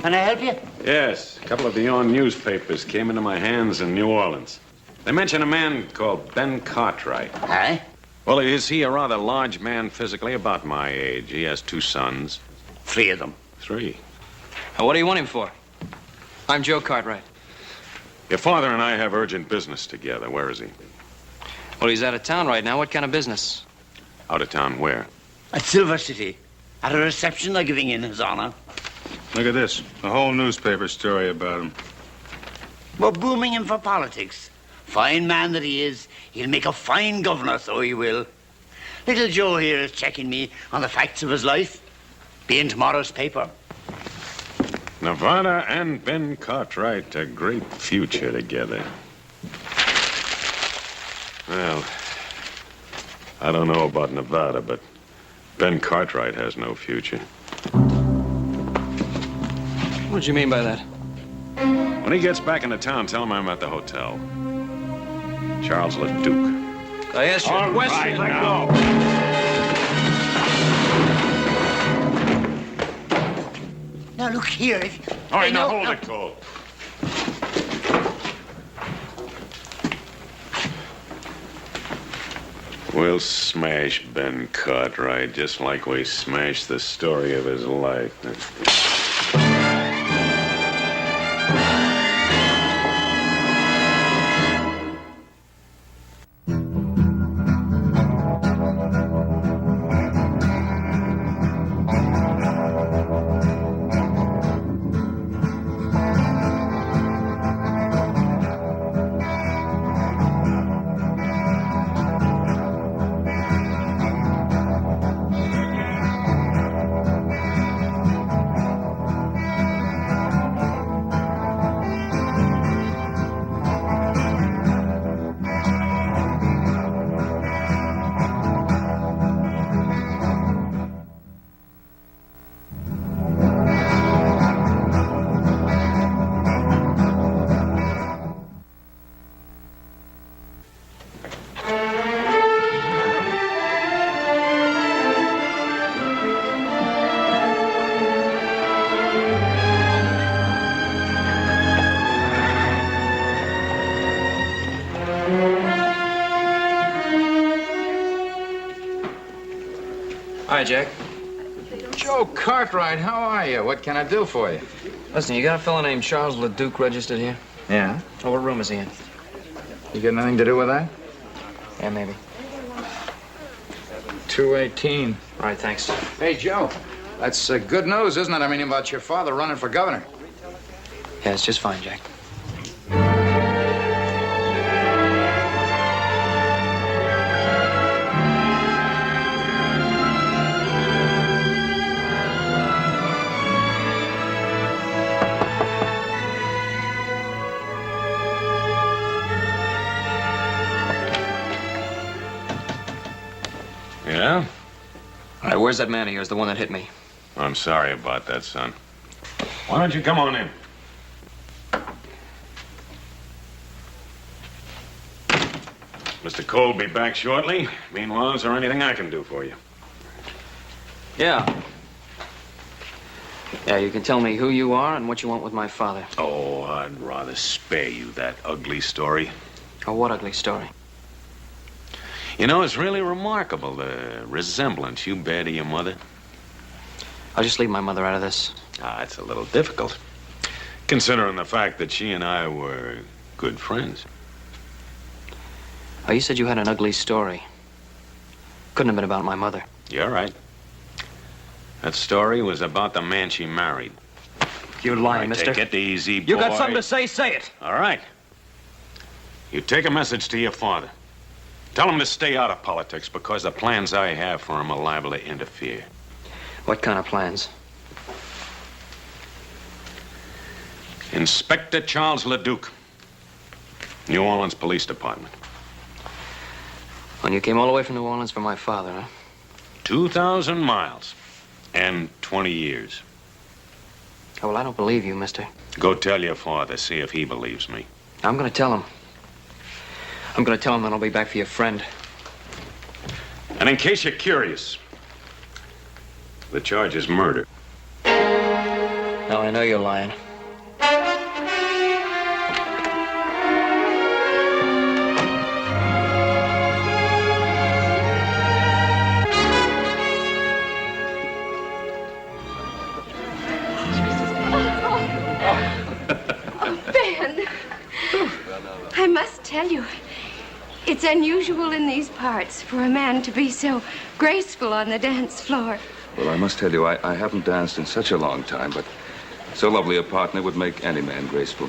Can I help you? Yes. A couple of the Yawn newspapers came into my hands in New Orleans. They mention a man called Ben Cartwright. Aye? Well, is he a rather large man physically, about my age? He has 2 sons. 3 of them. 3. What do you want him for? I'm Joe Cartwright. Your father and I have urgent business together. Where is he? Well, he's out of town right now. What kind of business? Out of town where? At Silver City. At a reception they're giving in his honor. Look at this. A whole newspaper story about him. We're booming him for politics. Fine man that he is. He'll make a fine governor, so he will. Little Joe here is checking me on the facts of his life. Be in tomorrow's paper. Nevada and Ben Cartwright, a great future together. Well, I don't know about Nevada, but Ben Cartwright has no future. What do you mean by that? When he gets back into town, tell him I'm at the hotel. Charles LeDuc. I asked you a question. Right, now. Now, look here. All right, now hold it, Cole. We'll smash Ben Cartwright just like we smashed the story of his life. Hi, Jack. Joe Cartwright, how are you? What can I do for you? Listen, you got a fellow named Charles LeDuc registered here? Yeah? Oh, what room is he in? You got nothing to do with that? Yeah, maybe. 218. All right, thanks. Hey, Joe. That's good news, isn't it? I mean, about your father running for governor. Yeah, it's just fine, Jack. Yeah? All right, where's that man of yours, the one that hit me? I'm sorry about that, son. Why don't you come on in? Mr. Cole will be back shortly. Meanwhile, is there anything I can do for you? Yeah. Yeah, you can tell me who you are and what you want with my father. Oh, I'd rather spare you that ugly story. Oh, what ugly story? You know, it's really remarkable, the resemblance you bear to your mother. I'll just leave my mother out of this. It's a little difficult, considering the fact that she and I were good friends. Oh, you said you had an ugly story. Couldn't have been about my mother. You're right. That story was about the man she married. You're lying, mister. Take it easy, boy. You got something to say it. All right. You take a message to your father. Tell him to stay out of politics because the plans I have for him are liable to interfere. What kind of plans? Inspector Charles LeDuc, New Orleans Police Department. When you came all the way from New Orleans for my father, huh? 2,000 miles and 20 years. Oh, well, I don't believe you, mister. Go tell your father, see if he believes me. I'm gonna tell him. I'm gonna tell him that I'll be back for your friend. And in case you're curious, the charge is murder. Now I know you're lying. Ben, I must tell you, it's unusual in these parts for a man to be so graceful on the dance floor. Well, I must tell you, I haven't danced in such a long time, but so lovely a partner would make any man graceful.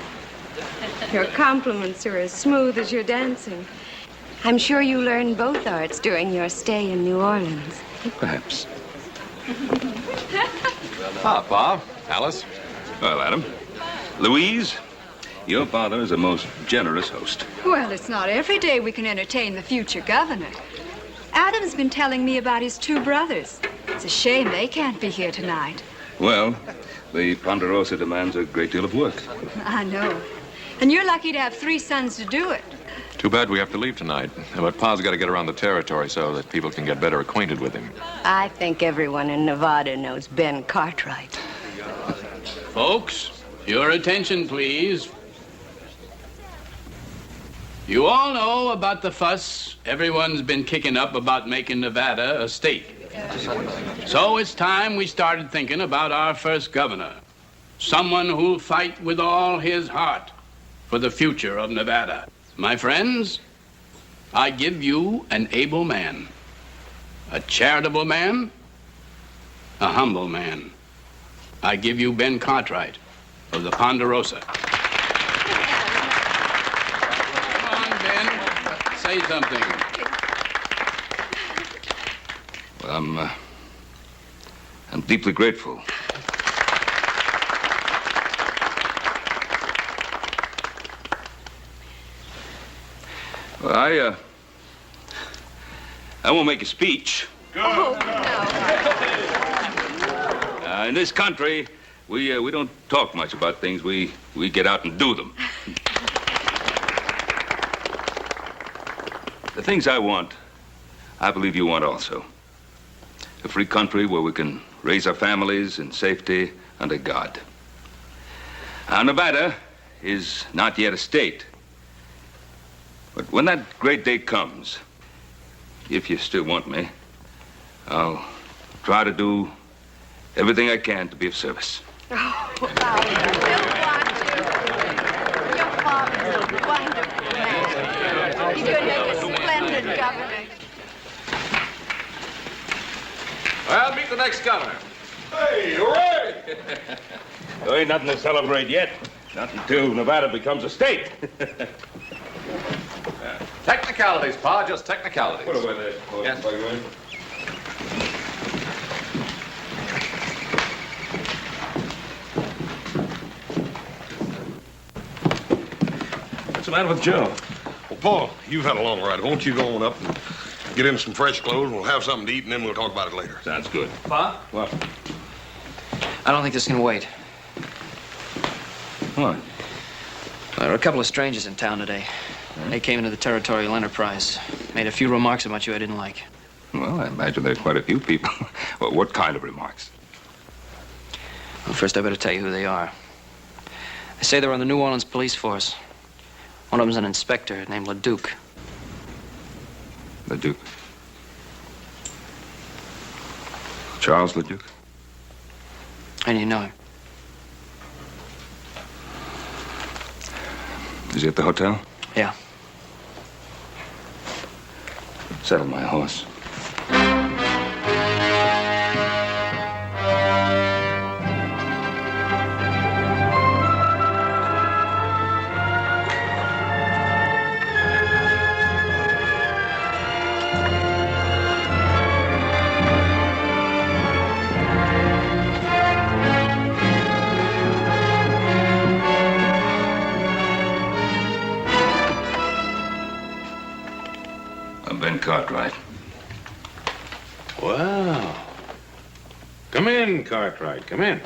Your compliments are as smooth as your dancing. I'm sure you learned both arts during your stay in New Orleans. Perhaps. Ah, Bob, Alice. Well, Adam. Louise, your father is a most generous host. Well, it's not every day we can entertain the future governor. Adam's been telling me about his two brothers. It's a shame they can't be here tonight. Well, the Ponderosa demands a great deal of work. I know. And you're lucky to have 3 sons to do it. Too bad we have to leave tonight. But Pa's got to get around the territory so that people can get better acquainted with him. I think everyone in Nevada knows Ben Cartwright. Folks, your attention, please. You all know about the fuss everyone's been kicking up about making Nevada a state. So it's time we started thinking about our first governor. Someone who'll fight with all his heart for the future of Nevada. My friends, I give you an able man, a charitable man, a humble man. I give you Ben Cartwright of the Ponderosa. Come on, Ben, say something. Well, I'm deeply grateful. Well, I won't make a speech. In this country, we don't talk much about things. We get out and do them. The things I want, I believe you want also. A free country where we can raise our families in safety under God. Now, Nevada is not yet a state. But when that great day comes, if you still want me, I'll try to do everything I can to be of service. Oh, I still want you. Your father's a wonderful man. He's going to make a splendid governor. Well, meet the next governor. Hey, hooray! There ain't nothing to celebrate yet. Not until Nevada becomes a state. Technicalities, Pa, just technicalities. Put away there. Yes. What's the matter with Joe? Well, Paul, you've had a long ride. Won't you go on up and get in some fresh clothes? We'll have something to eat, and then we'll talk about it later. Sounds good. Pa? What? I don't think this can wait. What? There are a couple of strangers in town today. They came into the Territorial Enterprise. Made a few remarks about you I didn't like. Well, I imagine there are quite a few people. Well, what kind of remarks? Well, first I better tell you who they are. They say they're on the New Orleans police force. One of them's an inspector named LeDuc. LeDuc? Charles LeDuc? How do you know him? Is he at the hotel? Yeah. Saddle my horse. Ben Cartwright. Wow. Come in, Cartwright. Come in.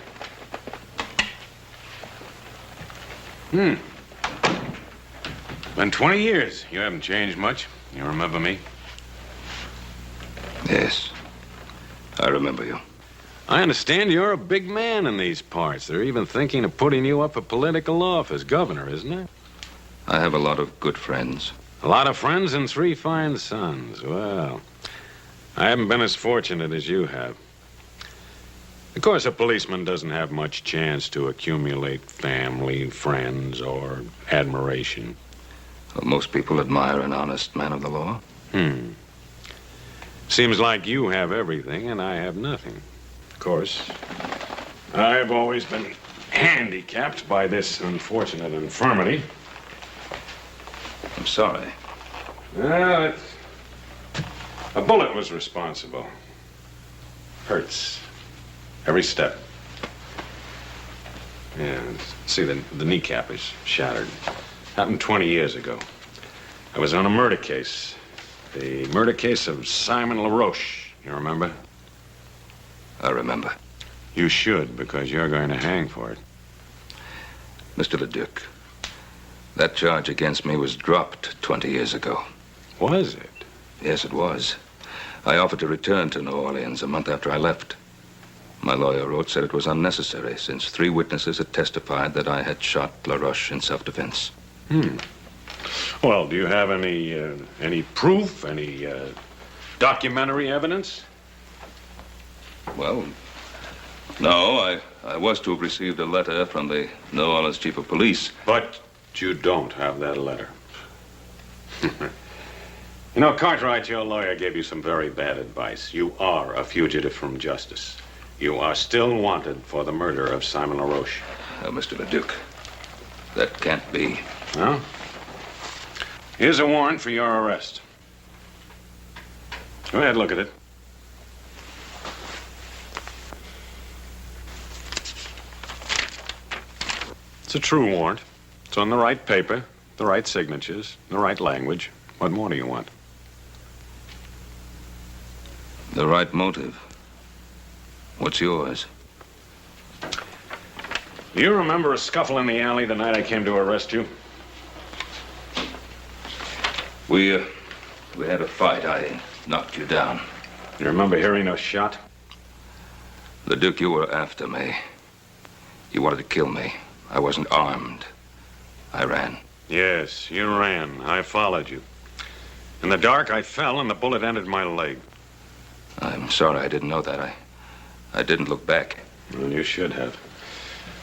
Been 20 years. You haven't changed much. You remember me? Yes. I remember you. I understand you're a big man in these parts. They're even thinking of putting you up for political office, governor, isn't it? I have a lot of good friends. A lot of friends and 3 fine sons. Well, I haven't been as fortunate as you have. Of course, a policeman doesn't have much chance to accumulate family, friends, or admiration. Well, most people admire an honest man of the law. Seems like you have everything and I have nothing. Of course, I've always been handicapped by this unfortunate infirmity. I'm sorry. Well, a bullet was responsible. Hurts. Every step. Yeah, see, the kneecap is shattered. Happened 20 years ago. I was on a murder case. The murder case of Simon LaRoche. You remember? I remember. You should, because you're going to hang for it. Mr. Leduc, that charge against me was dropped 20 years ago. Was it? Yes, it was. I offered to return to New Orleans a month after I left. My lawyer wrote, said it was unnecessary, since 3 witnesses had testified that I had shot LaRoche in self-defense. Well, do you have any proof, any documentary evidence? Well, no, I was to have received a letter from the New Orleans chief of police. But you don't have that letter. You know, Cartwright, your lawyer gave you some very bad advice. You are a fugitive from justice. You are still wanted for the murder of Simon LaRoche. Mr. Leduc, that can't be. Well, here's a warrant for your arrest. Go ahead, look at it. It's a true warrant. It's on the right paper, the right signatures, the right language. What more do you want? The right motive. What's yours? Do you remember a scuffle in the alley the night I came to arrest you? We had a fight. I knocked you down. You remember hearing a shot? Leduc, you were after me. You wanted to kill me. I wasn't armed. I ran. Yes, you ran. I followed you. In the dark, I fell and the bullet entered my leg. I'm sorry I didn't know that. I didn't look back. Well, you should have.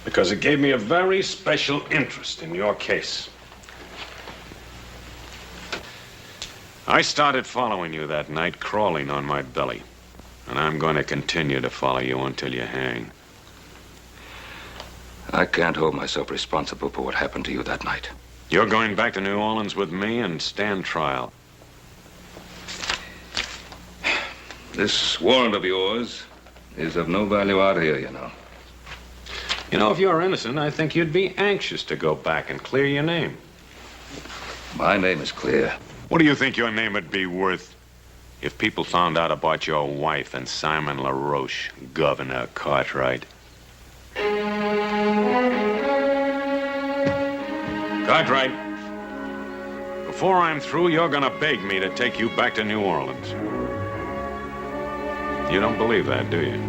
Because it gave me a very special interest in your case. I started following you that night, crawling on my belly. And I'm going to continue to follow you until you hang. I can't hold myself responsible for what happened to you that night. You're going back to New Orleans with me and stand trial. This warrant of yours is of no value out here, you know. You know, if you're innocent, I think you'd be anxious to go back and clear your name. My name is clear. What do you think your name would be worth if people found out about your wife and Simon LaRoche, Governor Cartwright? Cartwright, before I'm through, you're gonna beg me to take you back to New Orleans. You don't believe that, do you?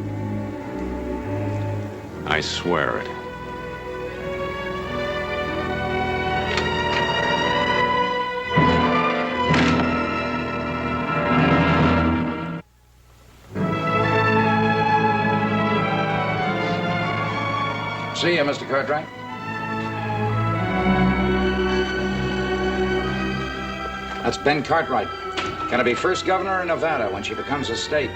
I swear it. See you, Mr. Cartwright. That's Ben Cartwright. Gonna be first governor in Nevada when she becomes a state.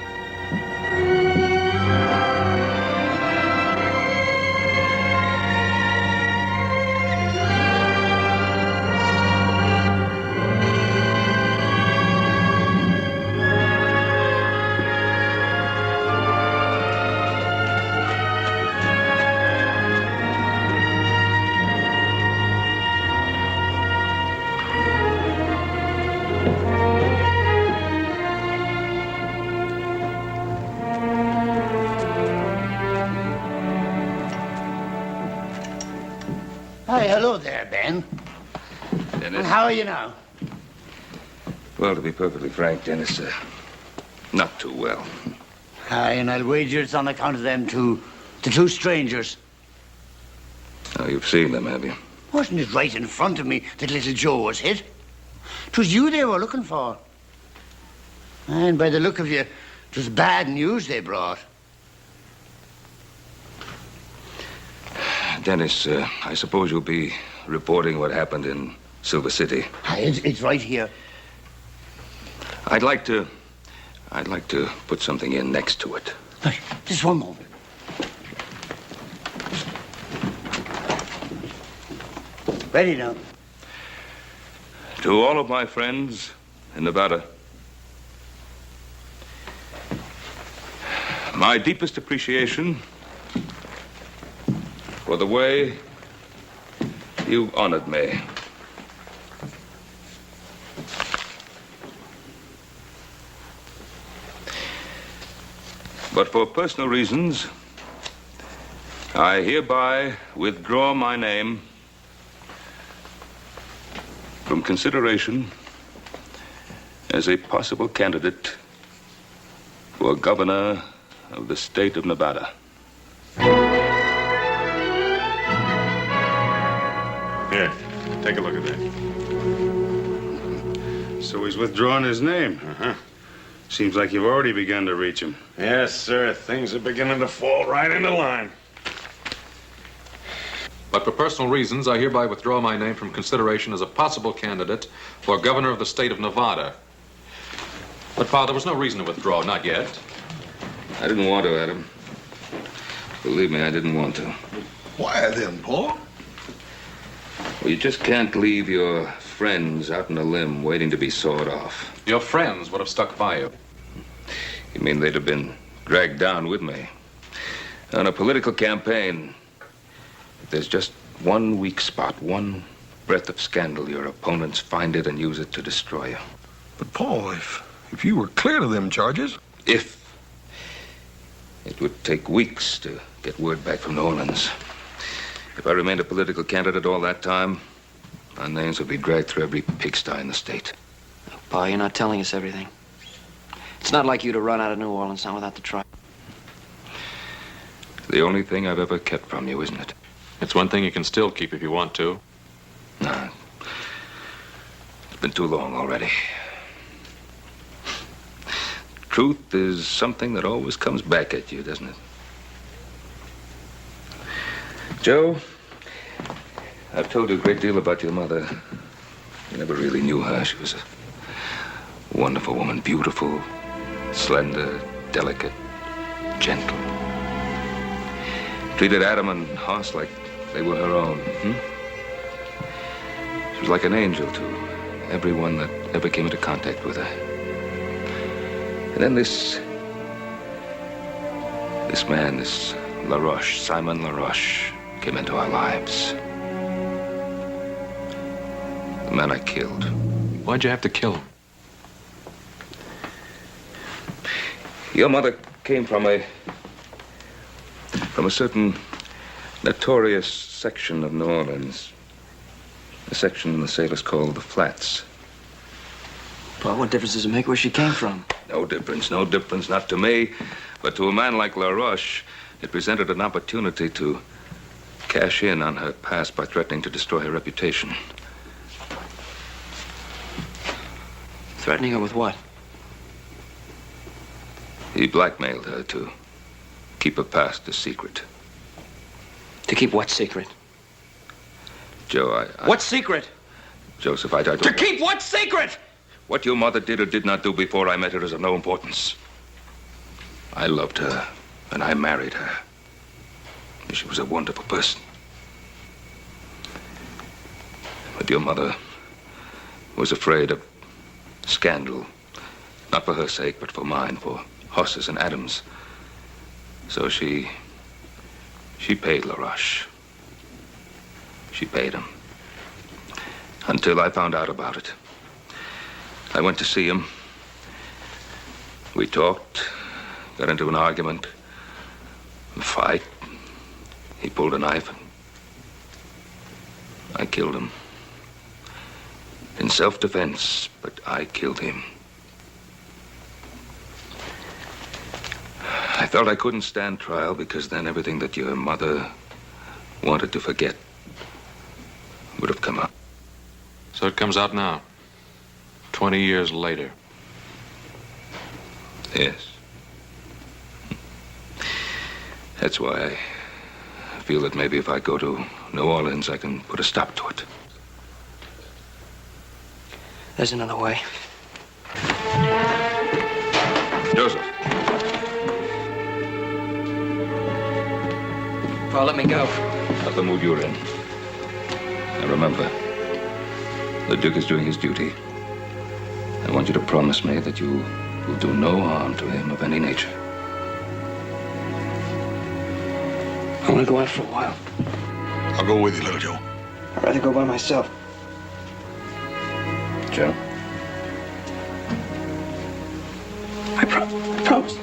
Hi, hello there, Ben. Dennis? And how are you now? Well, to be perfectly frank, Dennis, not too well. Aye, and I'll wager it's on account of them two, the two strangers. Now, you've seen them, have you? Wasn't it right in front of me that little Joe was hit? 'Twas you they were looking for. And by the look of you, 'twas bad news they brought. Dennis, I suppose you'll be reporting what happened in Silver City. Aye, it's right here. I'd like to put something in next to it. Aye, just one moment. Ready now. To all of my friends in Nevada, my deepest appreciation for the way you've honored me. But for personal reasons, I hereby withdraw my name from consideration as a possible candidate for governor of the state of Nevada. Here, take a look at that. So he's withdrawn his name. Uh-huh. Seems like you've already begun to reach him. Yes, sir. Things are beginning to fall right into line. But for personal reasons, I hereby withdraw my name from consideration as a possible candidate for governor of the state of Nevada. But, Father, there was no reason to withdraw, not yet. I didn't want to, Adam. Believe me, I didn't want to. Why then, Paul? Well, you just can't leave your friends out on a limb waiting to be sawed off. Your friends would have stuck by you. You mean they'd have been dragged down with me? On a political campaign, if there's just one weak spot, one breath of scandal, your opponents find it and use it to destroy you. But, Paul, if you were clear of them charges... If. It would take weeks to get word back from New Orleans. If I remained a political candidate all that time, our names would be dragged through every pigsty in the state. Pa, you're not telling us everything. It's not like you to run out of New Orleans now without the trial. The only thing I've ever kept from you, isn't it? It's one thing you can still keep if you want to. No. It's been too long already. Truth is something that always comes back at you, doesn't it? Joe, I've told you a great deal about your mother. You never really knew her. She was a wonderful woman, beautiful, slender, delicate, gentle. Treated Adam and Hoss like they were her own. She was like an angel to everyone that ever came into contact with her. And then this man, this LaRoche, Simon LaRoche, came into our lives. The man I killed. Why'd you have to kill him? Your mother came from a certain notorious section of New Orleans. A section the sailors call the Flats. Pa, what difference does it make where she came from? No difference, not to me. But to a man like LaRoche, it presented an opportunity to cash in on her past by threatening to destroy her reputation. Threatening her with what? He blackmailed her to keep her past a secret. To keep what secret? Joe, What secret? Joseph, I don't... To keep what secret? What your mother did or did not do before I met her is of no importance. I loved her, and I married her. She was a wonderful person. But your mother was afraid of scandal. Not for her sake, but for mine, for Hoss's and Adam's. So she paid LaRoche. She paid him. Until I found out about it. I went to see him. We talked, got into an argument, a fight. He pulled a knife and I killed him. In self-defense, but I killed him. I felt I couldn't stand trial because then everything that your mother wanted to forget would have come out. So it comes out now, 20 years later. Yes. That's why I feel that maybe if I go to New Orleans, I can put a stop to it. There's another way. Joseph. Paul, let me go. Not the mood you're in. Now remember, the Duke is doing his duty. I want you to promise me that you will do no harm to him of any nature. I want to go out for a while. I'll go with you, little Joe. I'd rather go by myself. Joe? I promise.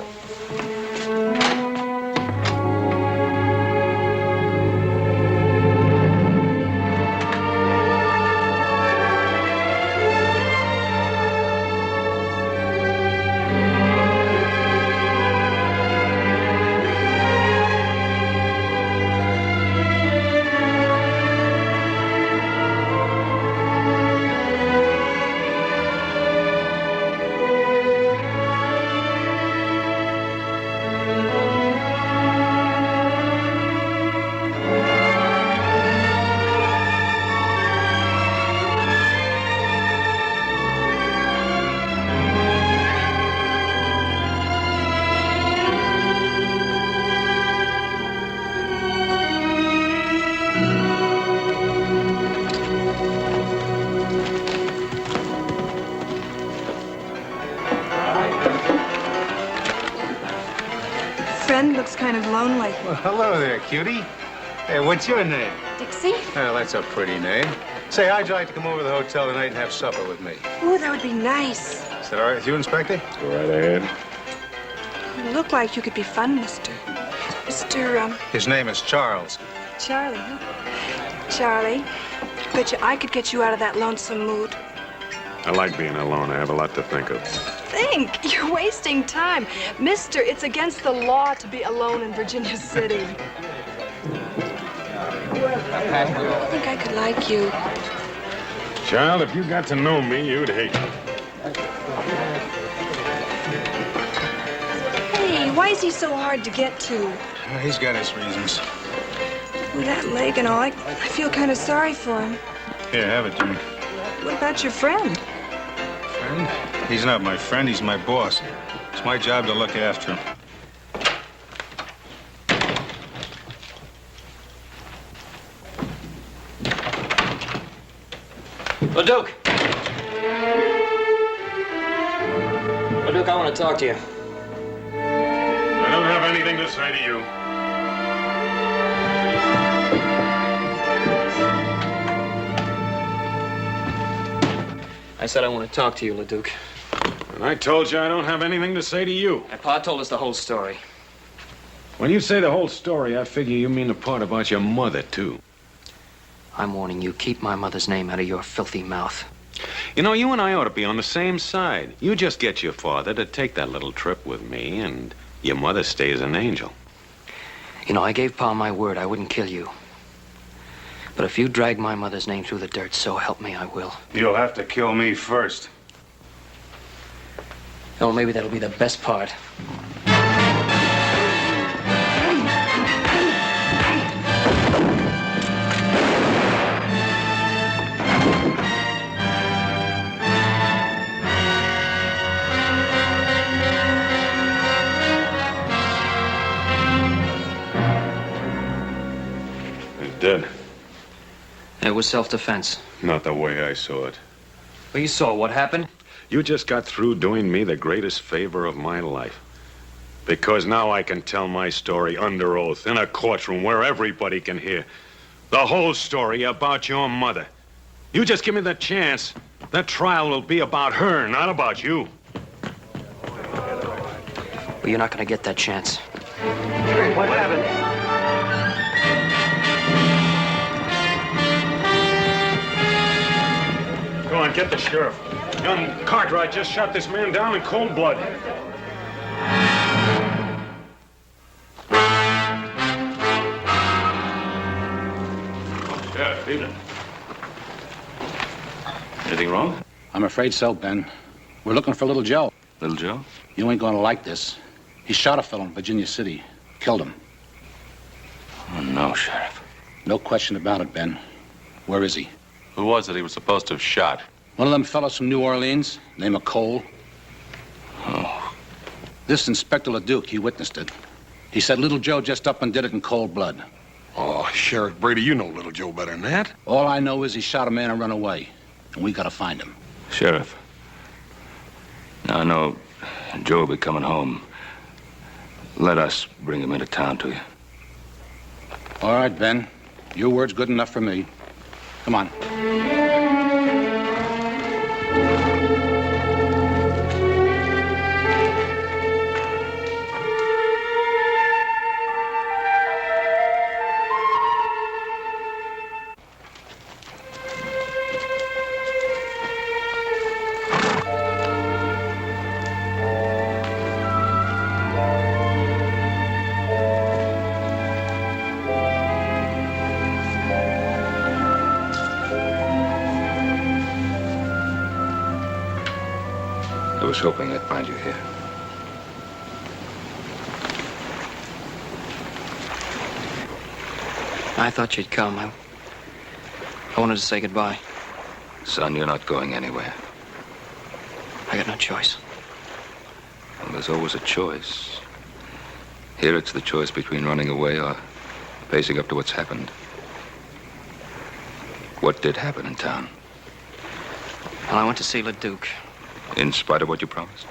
Looks kind of lonely. Well, hello there, cutie. Hey, what's your name? Dixie? Oh, that's a pretty name. Say, how'd you like to come over to the hotel tonight and have supper with me? Oh, that would be nice. Is that all right with you, Inspector? Go right ahead. You look like you could be fun, Mr. His name is Charles. Charlie, huh? Charlie, I could get you out of that lonesome mood. I like being alone. I have a lot to think of. Think? You're wasting time. Mister, it's against the law to be alone in Virginia City. I think I could like you. Child, if you got to know me, you'd hate me. Hey, why is he so hard to get to? He's got his reasons. With that leg and all, I feel kind of sorry for him. Here, have it, Jimmy. What about your friend? Friend? He's not my friend, he's my boss. It's my job to look after him. LeDuc! LeDuc, I want to talk to you. I don't have anything to say to you. I said I want to talk to you, LeDuc. And I told you I don't have anything to say to you. My pa told us the whole story. When you say the whole story, I figure you mean the part about your mother, too. I'm warning you, keep my mother's name out of your filthy mouth. You know, you and I ought to be on the same side. You just get your father to take that little trip with me, and your mother stays an angel. You know, I gave Pa my word I wouldn't kill you. But if you drag my mother's name through the dirt, so help me, I will. You'll have to kill me first. Oh, maybe that'll be the best part. He's dead. It was self-defense. Not the way I saw it. Well, you saw what happened. You just got through doing me the greatest favor of my life. Because now I can tell my story under oath in a courtroom where everybody can hear. The whole story about your mother. You just give me the chance. That trial will be about her, not about you. Well, you're not going to get that chance. What happened? Go on, get the sheriff. Young Cartwright just shot this man down in cold blood. Sheriff. Evening. Anything wrong? I'm afraid so, Ben. We're looking for Little Joe. Little Joe? You ain't gonna like this. He shot a fellow in Virginia City. Killed him. Oh, no, Sheriff. No question about it, Ben. Where is he? Who was it he was supposed to have shot? One of them fellows from New Orleans, name of Cole. Oh. This Inspector LeDuc, he witnessed it. He said Little Joe just up and did it in cold blood. Oh, Sheriff Brady, you know Little Joe better than that. All I know is he shot a man and run away. And we gotta find him. Sheriff. Now, I know Joe will be coming home. Let us bring him into town to you. All right, Ben. Your word's good enough for me. Come on. I was hoping I'd find you here. I thought you'd come. I wanted to say goodbye. Son, you're not going anywhere. I got no choice. Well, there's always a choice. Here it's the choice between running away or facing up to what's happened. What did happen in town? Well, I went to see LeDuc. In spite of what you promised?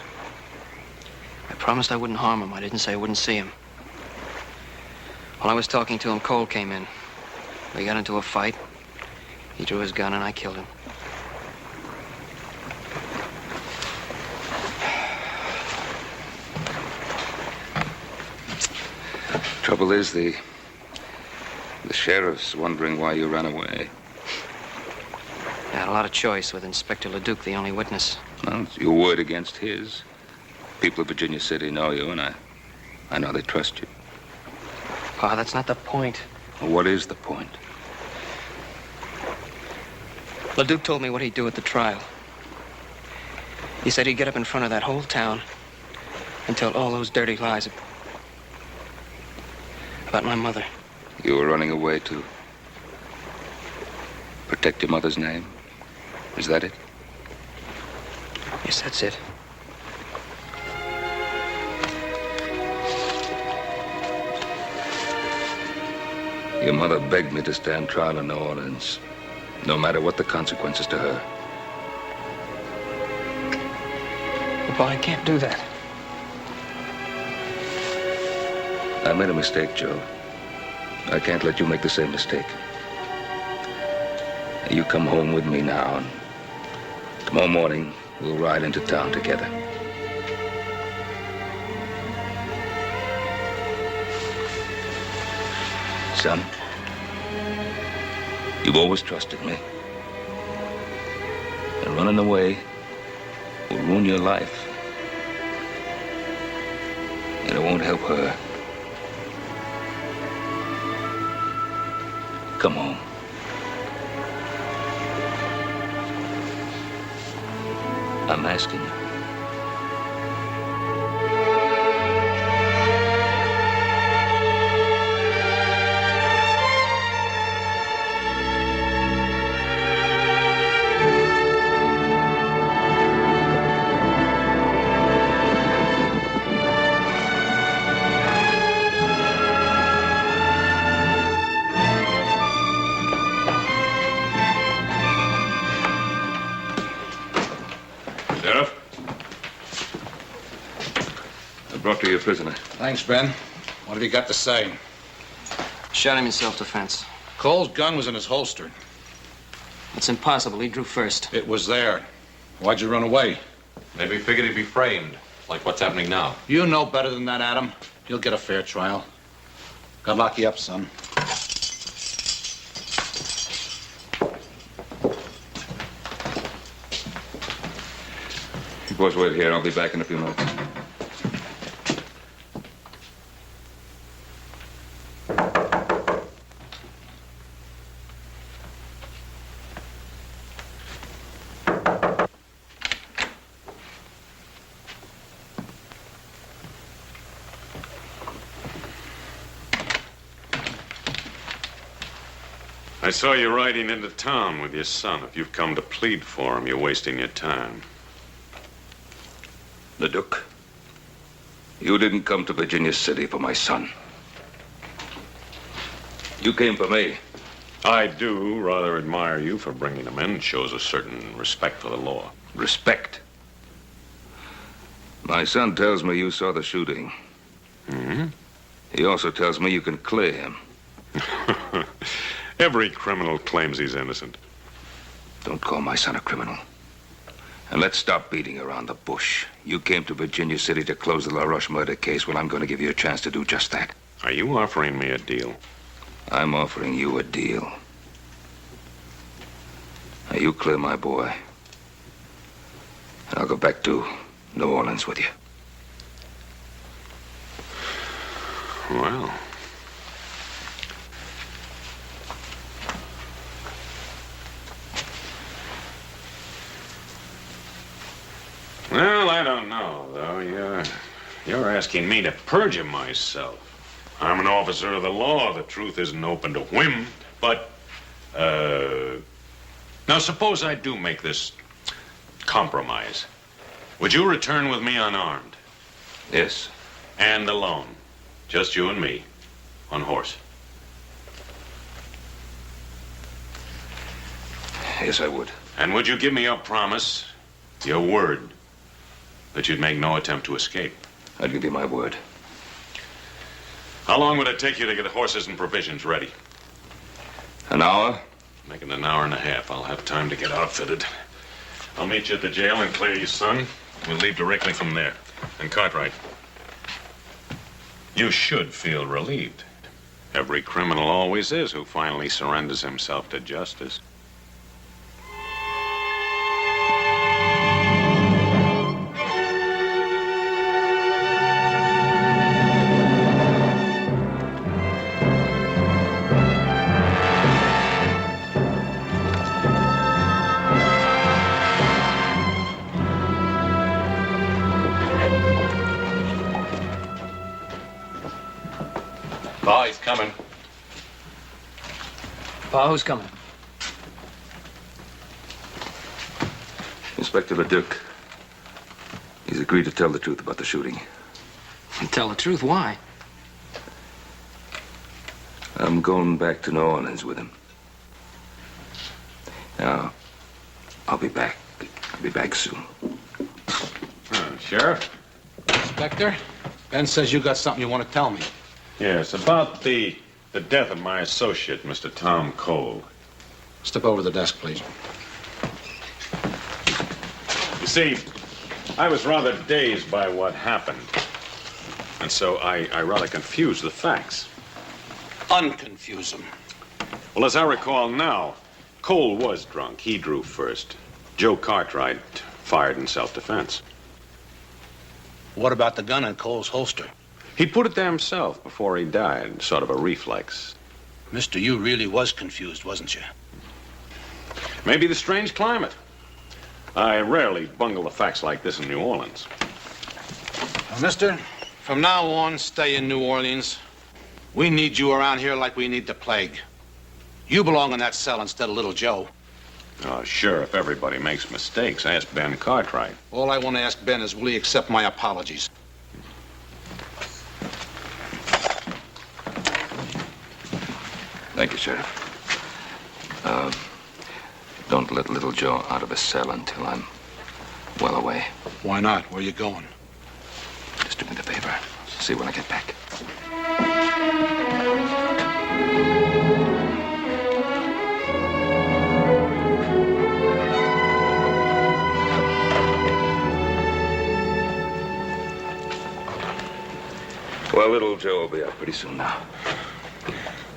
I promised I wouldn't harm him. I didn't say I wouldn't see him. While I was talking to him, Cole came in. We got into a fight. He drew his gun and I killed him. Trouble is, the sheriff's wondering why you ran away. I had a lot of choice with Inspector LeDuc, the only witness. Well, it's your word against his. People of Virginia City know you, and I know they trust you. Pa, that's not the point. Well, what is the point? LeDuc told me what he'd do at the trial. He said he'd get up in front of that whole town and tell all those dirty lies about my mother. You were running away to protect your mother's name? Is that it? Yes, that's it. Your mother begged me to stand trial in New Orleans, no matter what the consequences to her. Pa, I can't do that. I made a mistake, Joe. I can't let you make the same mistake. You come home with me now, and tomorrow morning, we'll ride into town together. Son, you've always trusted me. And running away will ruin your life. And it won't help her. Come home. I'm asking you. Sheriff? I brought you your prisoner. Thanks, Ben. What have you got to say? Shot him in self-defense. Cole's gun was in his holster. It's impossible. He drew first. It was there. Why'd you run away? Maybe he figured he'd be framed, like what's happening now. You know better than that, Adam. You'll get a fair trial. God lock you up, son. You boys wait here. I'll be back in a few minutes. I saw you riding into town with your son. If you've come to plead for him, you're wasting your time. Leduc, you didn't come to Virginia City for my son. You came for me. I do rather admire you for bringing him in. It shows a certain respect for the law. Respect? My son tells me you saw the shooting. Mm-hmm. He also tells me you can clear him. Every criminal claims he's innocent. Don't call my son a criminal. And let's stop beating around the bush. You came to Virginia City to close the LaRoche murder case. Well, I'm going to give you a chance to do just that. Are you offering me a deal? I'm offering you a deal. Now, you clear my boy. And I'll go back to New Orleans with you. Well. Well, I don't know, though. You're asking me to perjure myself. I'm an officer of the law. The truth isn't open to whim. But, now suppose I do make this compromise. Would you return with me unarmed? Yes. And alone? Just you and me, on horse? Yes, I would. And would you give me your promise, your word, that you'd make no attempt to escape? I'd give you my word. How long would it take you to get the horses and provisions ready? An hour? Make it an hour and a half. I'll have time to get outfitted. I'll meet you at the jail and clear your son. We'll leave directly from there. And Cartwright, you should feel relieved. Every criminal always is who finally surrenders himself to justice. Pa, he's coming. Pa, who's coming? Inspector Leduc. He's agreed to tell the truth about the shooting. Tell the truth, why? I'm going back to New Orleans with him. Now, I'll be back. I'll be back soon. Sheriff? Inspector, Ben says you got something you want to tell me. Yes, about the death of my associate, Mr. Tom Cole. Step over to the desk, please. You see, I was rather dazed by what happened. And so I rather confused the facts. Unconfuse them. Well, as I recall now, Cole was drunk. He drew first. Joe Cartwright fired in self-defense. What about the gun in Cole's holster? He put it there himself before he died, sort of a reflex. Mister, you really was confused, wasn't you? Maybe the strange climate. I rarely bungle the facts like this in New Orleans. Well, mister, from now on, stay in New Orleans. We need you around here like we need the plague. You belong in that cell instead of little Joe. Oh, sure, if everybody makes mistakes, ask Ben Cartwright. All I want to ask Ben is, will he accept my apologies? Thank you, Sheriff. Don't let little Joe out of his cell until I'm well away. Why not? Where are you going? Just do me the favor. See you when I get back. Well, little Joe will be out pretty soon now.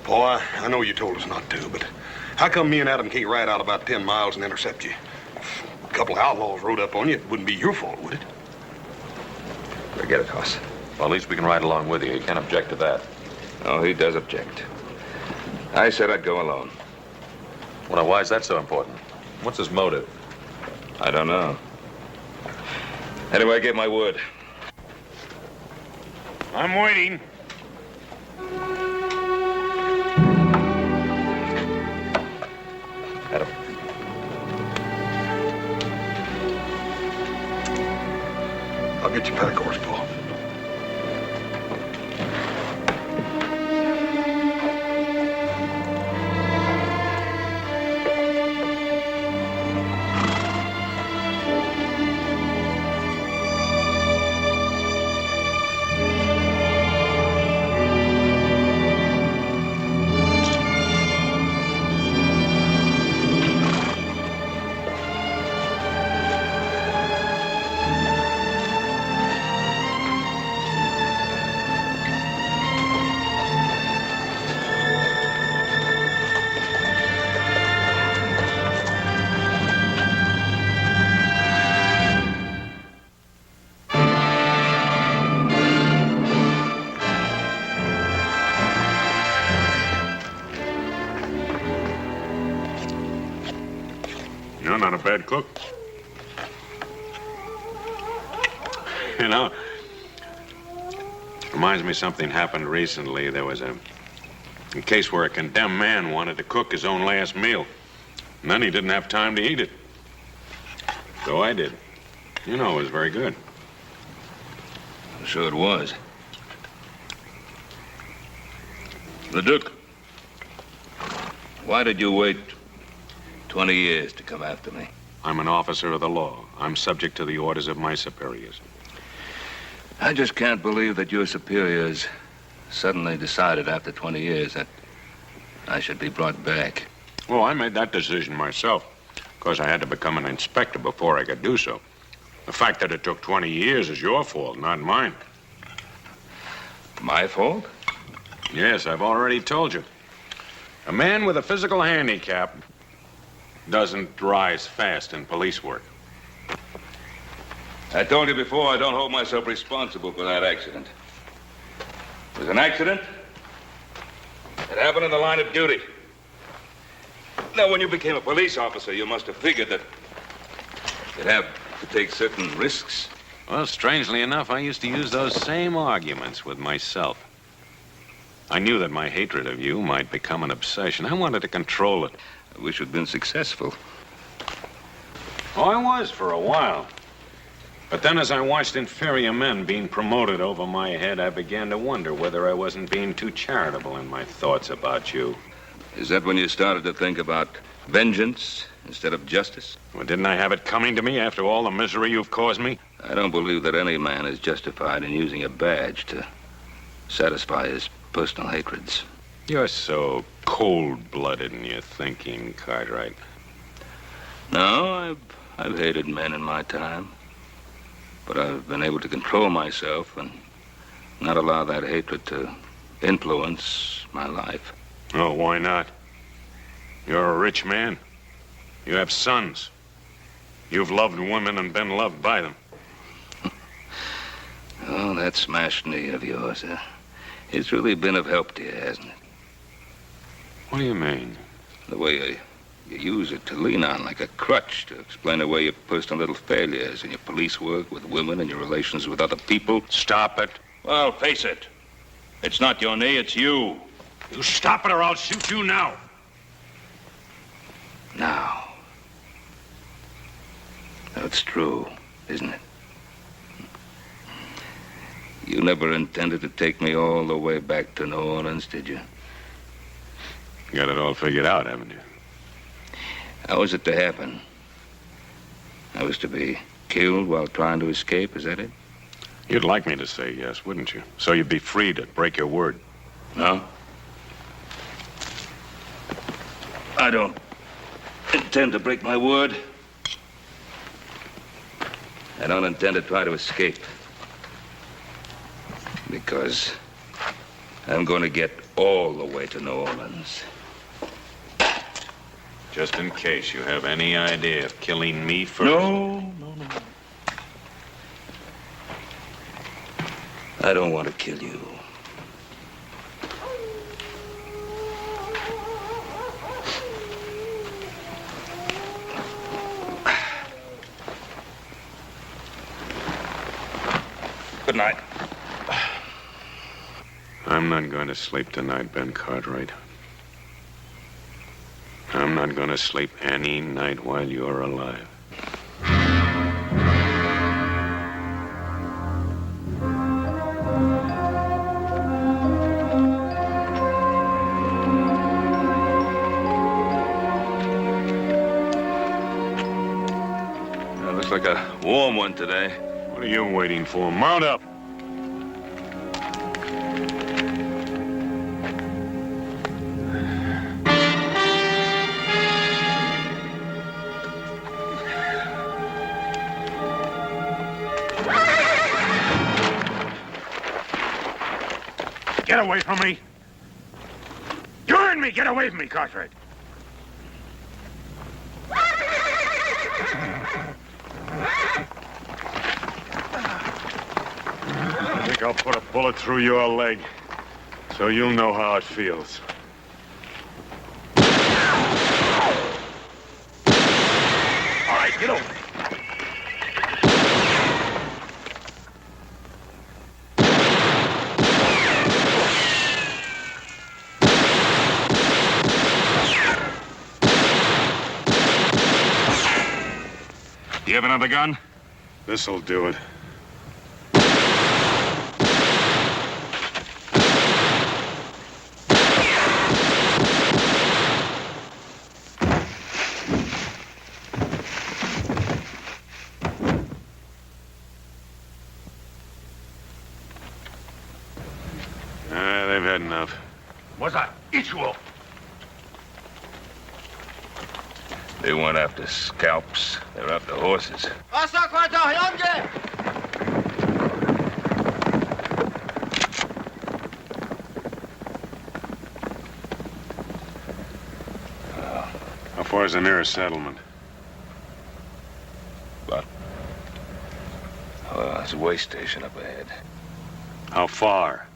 Boy, I know you told us not to, but how come me and Adam can't ride out about 10 miles and intercept you? If a couple of outlaws rode up on you, it wouldn't be your fault, would it? Forget it, Hoss. Well, at least we can ride along with you. You can't object to that. Oh, he does object. I said I'd go alone. Well, now, why is that so important? What's his motive? I don't know. Anyway, I gave my word. I'm waiting. bad cook. You know, reminds me something happened recently. There was a case where a condemned man wanted to cook his own last meal. And then he didn't have time to eat it. So I did. You know, it was very good. I'm sure it was. Leduc, why did you wait 20 years to come after me? I'm an officer of the law. I'm subject to the orders of my superiors. I just can't believe that your superiors suddenly decided after 20 years that I should be brought back. Well, I made that decision myself. Because I had to become an inspector before I could do so. The fact that it took 20 years is your fault, not mine. My fault? Yes, I've already told you. A man with a physical handicap doesn't rise fast in police work. I told you before, I don't hold myself responsible for that accident. It was an accident. It happened in the line of duty. Now, when you became a police officer, you must have figured that you'd have to take certain risks. Well, strangely enough, I used to use those same arguments with myself. I knew that my hatred of you might become an obsession. I wanted to control it. I wish you'd been successful. Oh, I was for a while. But then as I watched inferior men being promoted over my head, I began to wonder whether I wasn't being too charitable in my thoughts about you. Is that when you started to think about vengeance instead of justice? Well, didn't I have it coming to me after all the misery you've caused me? I don't believe that any man is justified in using a badge to satisfy his personal hatreds. You're so cold-blooded in your thinking, Cartwright. No, I've hated men in my time. But I've been able to control myself and not allow that hatred to influence my life. Oh, why not? You're a rich man. You have sons. You've loved women and been loved by them. Oh, that smashed knee of yours, it's really been of help to you, hasn't it? What do you mean? The way you use it to lean on like a crutch to explain away your personal little failures in your police work with women and your relations with other people. Stop it. Well, face it. It's not your knee, it's you. You stop it or I'll shoot you now. Now. That's true, isn't it? You never intended to take me all the way back to New Orleans, did you? You got it all figured out, haven't you? How was it to happen? I was to be killed while trying to escape, is that it? You'd like me to say yes, wouldn't you? So you'd be free to break your word. No? I don't intend to break my word. I don't intend to try to escape. Because I'm going to get all the way to New Orleans. Just in case you have any idea of killing me first. No. I don't want to kill you. Good night. I'm not going to sleep tonight, Ben Cartwright. I'm not going to sleep any night while you're alive. Looks like a warm one today. What are you waiting for? Mount up. Get away from me! You heard me! Get away from me, Cartwright! I think I'll put a bullet through your leg, so you'll know how it feels. All right. Get over. Do you have another gun? This'll do it. They've had enough. What's that? Issue. They weren't after scalps. They're after horses. How far is the nearest settlement? There's a way station up ahead. How far?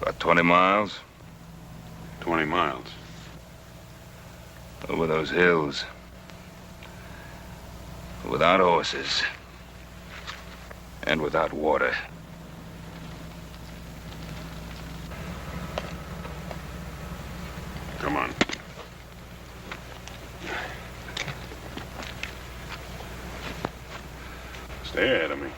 About 20 miles. 20 miles. Over those hills. Without horses. And without water. Come on. Stay ahead of me.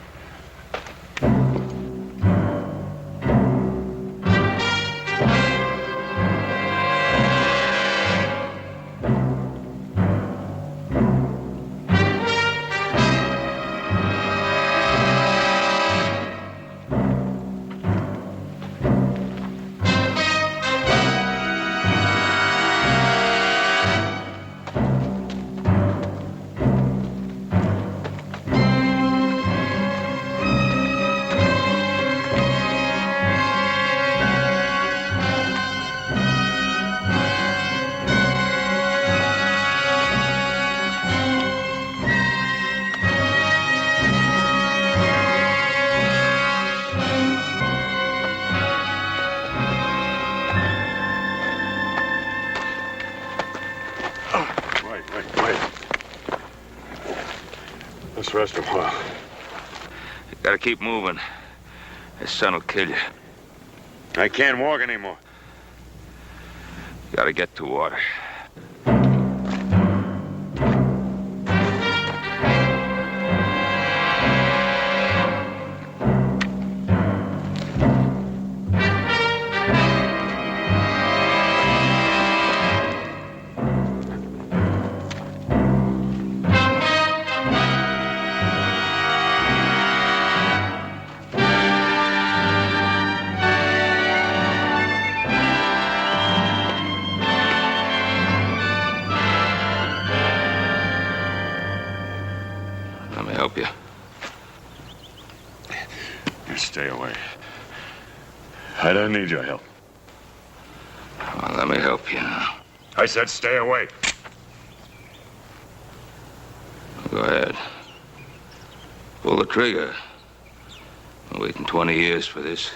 Let's rest a while. You gotta keep moving. This sun will kill you. I can't walk anymore. You gotta get to water. Let me help you. Stay away. I don't need your help. Well, let me help you now. I said stay away. Go ahead. Pull the trigger. I'm waiting 20 years for this.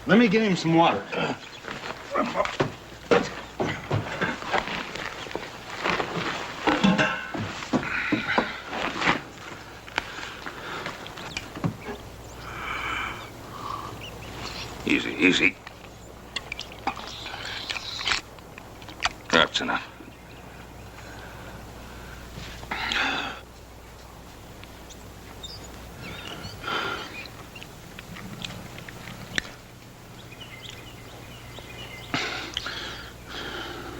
Let me get him some water. Easy, easy. That's enough.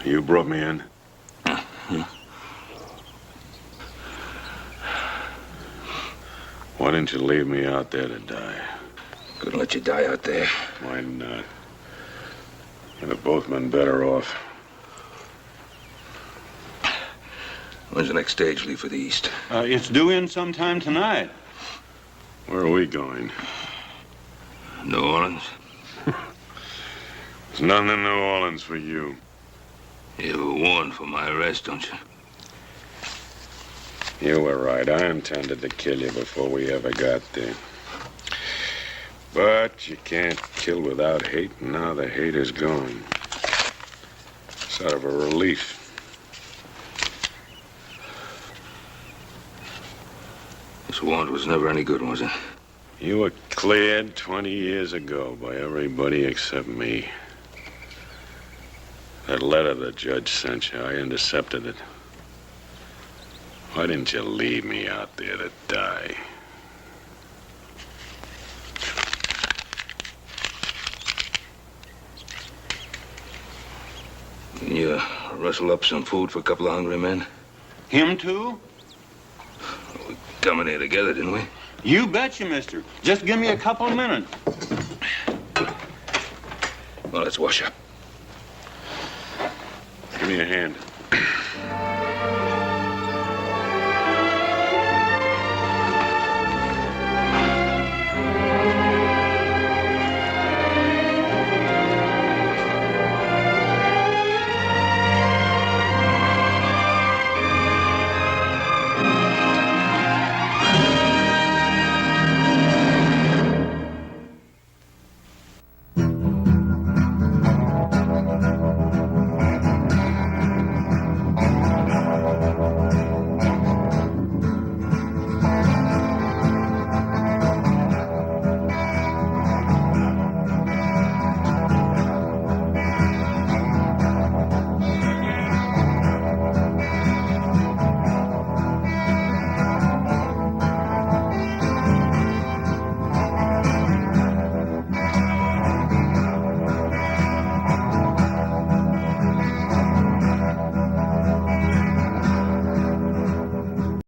You brought me in? Yeah. Why didn't you leave me out there to die? Couldn't let you die out there. Why not? We'd have both been better off. When's the next stage leave for the East? It's due in sometime tonight. Where are we going? New Orleans. There's nothing in New Orleans for you. You were warned for my arrest, don't you? You were right. I intended to kill you before we ever got there. But you can't kill without hate, and now the hate is gone. Sort of a relief. This warrant was never any good, was it? You were cleared 20 years ago by everybody except me. That letter the judge sent you, I intercepted it. Why didn't you leave me out there to die? Can you rustle up some food for a couple of hungry men? Him too? We come in here together, didn't we? You betcha, mister. Just give me a couple of minutes. Well, let's wash up. Give me a hand.